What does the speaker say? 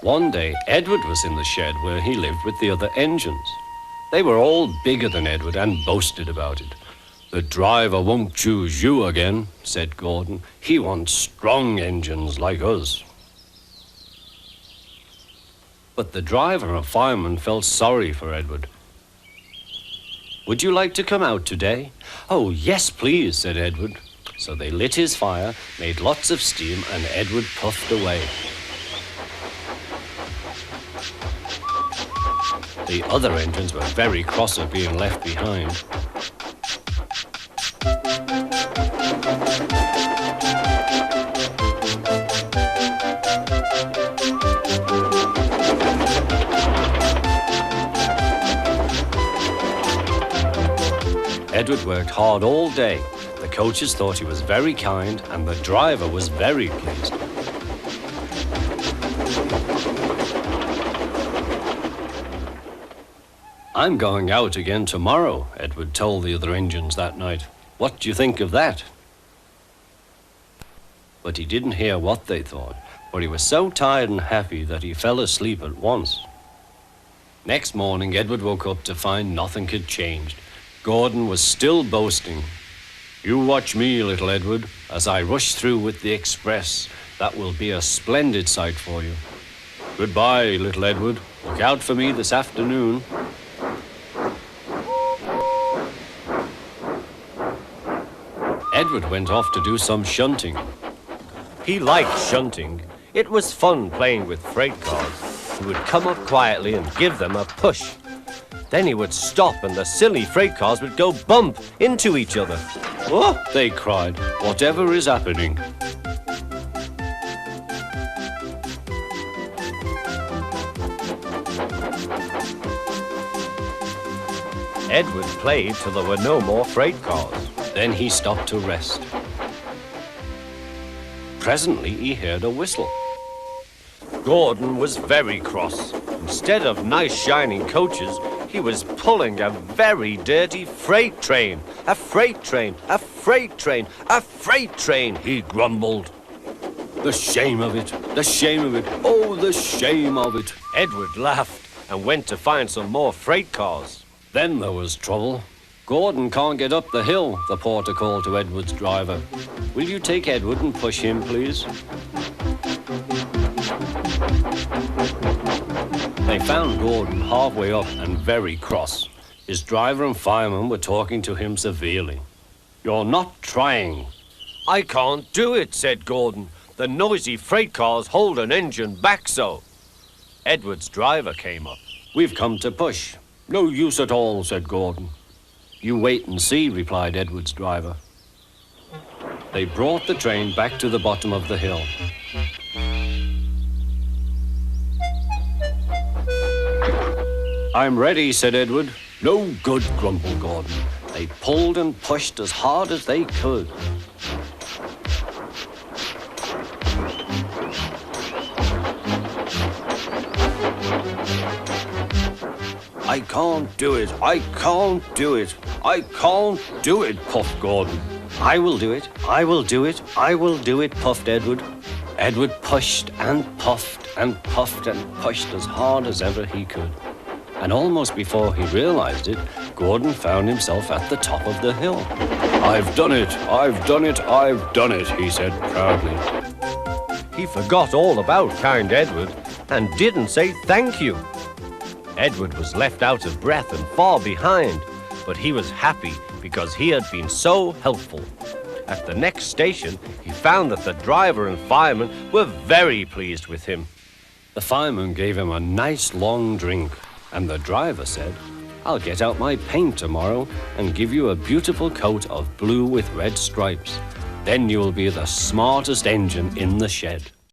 One day, Edward was in the shed where he lived with the other engines. They were all bigger than Edward and boasted about it. "The driver won't choose you again," said Gordon. "He wants strong engines like us." But the driver and fireman felt sorry for Edward. "Would you like to come out today?" "Oh, yes, please," said Edward. So they lit his fire, made lots of steam, and Edward puffed away. The other engines were very cross at being left behind. Edward worked hard all day. The coaches thought he was very kind, and the driver was very pleased. "I'm going out again tomorrow," Edward told the other engines that night. "What do you think of that?" But he didn't hear what they thought, for he was so tired and happy that he fell asleep at once. Next morning, Edward woke up to find nothing had changed. Gordon was still boasting. "You watch me, little Edward, as I rush through with the express. That will be a splendid sight for you. Goodbye, little Edward. Look out for me this afternoon." Edward went off to do some shunting. He liked shunting. It was fun playing with freight cars. He would come up quietly and give them a push. Then he would stop and the silly freight cars would go bump into each other. "Oh," they cried, "whatever is happening?" Edward played till there were no more freight cars. Then he stopped to rest. Presently he heard a whistle. Gordon was very cross. Instead of nice shining coaches, he was pulling a very dirty freight train. "A freight train, a freight train, a freight train," he grumbled. "The shame of it, the shame of it, oh, the shame of it." Edward laughed and went to find some more freight cars. Then there was trouble. "Gordon can't get up the hill," the porter called to Edward's driver. "Will you take Edward and push him, please?" They found Gordon halfway up and very cross. His driver and fireman were talking to him severely. "You're not trying." "I can't do it," said Gordon. "The noisy freight cars hold an engine back so." Edward's driver came up. "We've come to push." "No use at all," said Gordon. "You wait and see," replied Edward's driver. They brought the train back to the bottom of the hill. "I'm ready," said Edward. "No good," grumbled Gordon. They pulled and pushed as hard as they could. "I can't do it, I can't do it, I can't do it," puffed Gordon. "I will do it, I will do it, I will do it," puffed Edward. Edward pushed and puffed and puffed and pushed as hard as ever he could. And almost before he realized it, Gordon found himself at the top of the hill. "I've done it, I've done it, I've done it," he said proudly. He forgot all about kind Edward and didn't say thank you. Edward was left out of breath and far behind, but he was happy because he had been so helpful. At the next station, he found that the driver and fireman were very pleased with him. The fireman gave him a nice long drink, and the driver said, "I'll get out my paint tomorrow and give you a beautiful coat of blue with red stripes. Then you will be the smartest engine in the shed."